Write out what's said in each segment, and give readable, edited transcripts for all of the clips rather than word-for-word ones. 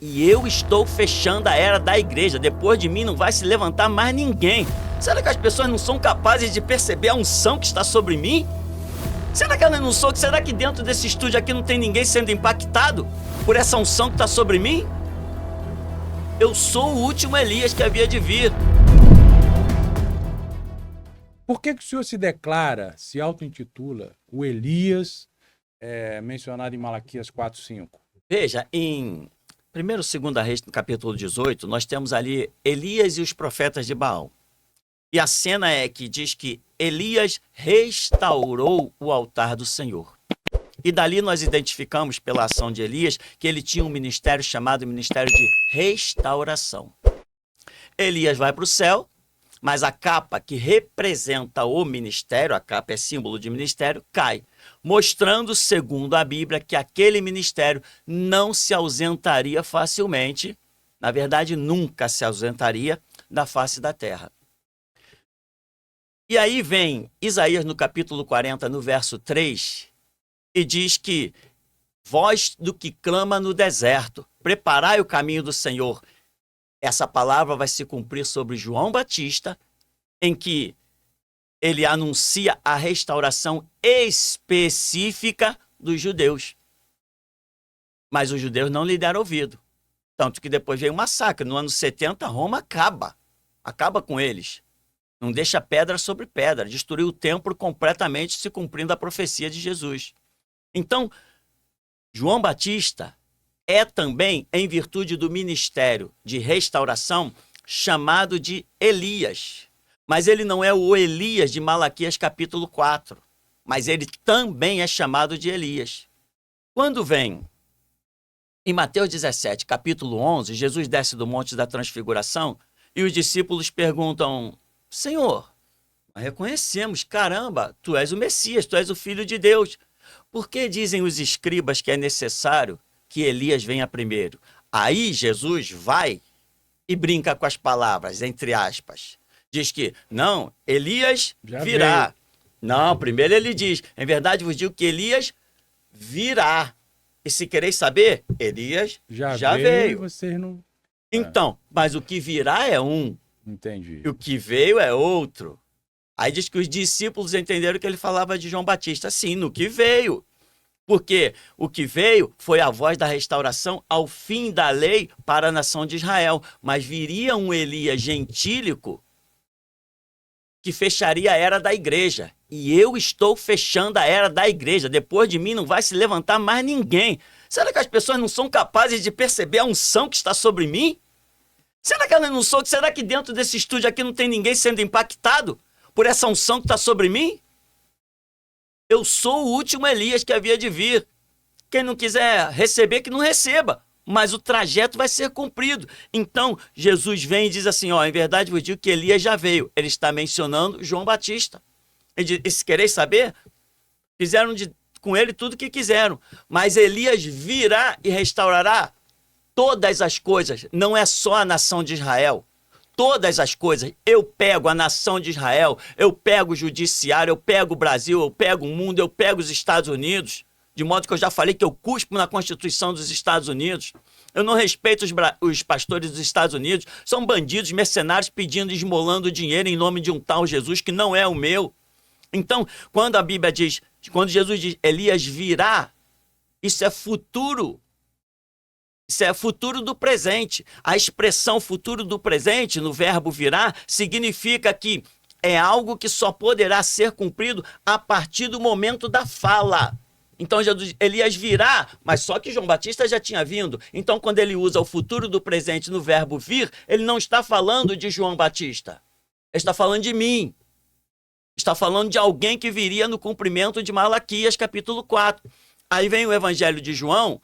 e eu estou fechando a era da igreja. Depois de mim não vai se levantar mais ninguém. Será que as pessoas não são capazes de perceber a unção que está sobre mim? Será que elas não são? Será que dentro desse estúdio aqui não tem ninguém sendo impactado por essa unção que está sobre mim? Eu sou o último Elias que havia de vir. Por que o senhor se declara, se auto-intitula o Elias mencionado em Malaquias 4:5? Veja, em 1º e 2º Reis, no capítulo 18, nós temos ali Elias e os profetas de Baal. E a cena é que diz que Elias restaurou o altar do Senhor. E dali nós identificamos, pela ação de Elias, que ele tinha um ministério chamado Ministério de Restauração. Elias vai para o céu, mas a capa que representa o ministério, a capa é símbolo de ministério, cai, mostrando, segundo a Bíblia, que aquele ministério não se ausentaria facilmente, na verdade, nunca se ausentaria da face da terra. E aí vem Isaías no capítulo 40, no verso 3, e diz que voz do que clama no deserto, preparai o caminho do Senhor. Essa palavra vai se cumprir sobre João Batista, em que ele anuncia a restauração específica dos judeus. Mas os judeus não lhe deram ouvido. Tanto que depois veio um massacre. No ano 70, Roma acaba com eles. Não deixa pedra sobre pedra, destruiu o templo completamente, se cumprindo a profecia de Jesus. Então, João Batista é também, em virtude do ministério de restauração, chamado de Elias. Mas ele não é o Elias de Malaquias capítulo 4, mas ele também é chamado de Elias. Quando vem em Mateus 17, capítulo 11, Jesus desce do Monte da Transfiguração e os discípulos perguntam: Senhor, reconhecemos, caramba, tu és o Messias, tu és o Filho de Deus. Por que dizem os escribas que é necessário que Elias venha primeiro? Aí Jesus vai e brinca com as palavras, entre aspas. Diz que, não, Elias virá. Não, primeiro ele diz, em verdade vos digo que Elias virá. E se quereis saber, Elias já veio. Vocês não... Então, mas o que virá é um. Entendi. E o que veio é outro. Aí diz que os discípulos entenderam que ele falava de João Batista. Sim, no que veio. Porque o que veio foi a voz da restauração ao fim da lei para a nação de Israel. Mas viria um Elias gentílico que fecharia a era da igreja. E eu estou fechando a era da igreja. Depois de mim não vai se levantar mais ninguém. Será que as pessoas não são capazes de perceber a unção que está sobre mim? Será que elas não são? Será que dentro desse estúdio aqui não tem ninguém sendo impactado por essa unção que está sobre mim? Eu sou o último Elias que havia de vir. Quem não quiser receber, que não receba. Mas o trajeto vai ser cumprido. Então, Jesus vem e diz assim, em verdade vos digo que Elias já veio. Ele está mencionando João Batista. Ele diz, e se quereis saber, fizeram com ele tudo o que quiseram. Mas Elias virá e restaurará todas as coisas. Não é só a nação de Israel. Todas as coisas. Eu pego a nação de Israel, eu pego o judiciário, eu pego o Brasil, eu pego o mundo, eu pego os Estados Unidos. De modo que eu já falei que eu cuspo na Constituição dos Estados Unidos. Eu não respeito os pastores dos Estados Unidos. São bandidos, mercenários pedindo e esmolando dinheiro em nome de um tal Jesus que não é o meu. Então, quando a Bíblia diz, quando Jesus diz Elias virá, isso é futuro. Isso é futuro do presente. A expressão futuro do presente, no verbo virá, significa que é algo que só poderá ser cumprido a partir do momento da fala. Então, Elias virá, mas só que João Batista já tinha vindo. Então, quando ele usa o futuro do presente no verbo vir, ele não está falando de João Batista. Ele está falando de mim. Está falando de alguém que viria no cumprimento de Malaquias, capítulo 4. Aí vem o Evangelho de João,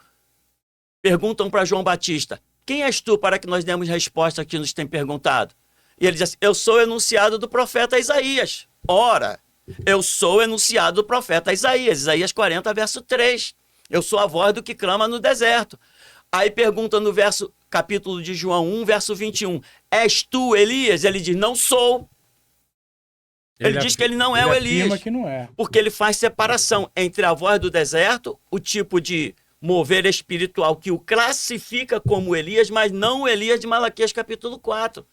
perguntam para João Batista, quem és tu para que nós demos resposta que nos tem perguntado? E ele diz assim, eu sou o enunciado do profeta Isaías. Ora, eu sou o enunciado do profeta Isaías, Isaías 40, verso 3. Eu sou a voz do que clama no deserto. Aí pergunta no capítulo de João 1, verso 21, és tu Elias? Ele diz, não sou. Ele diz que ele não é o Elias, que não é. porque ele faz separação entre a voz do deserto, o tipo de mover espiritual que o classifica como Elias, mas não o Elias de Malaquias capítulo 4.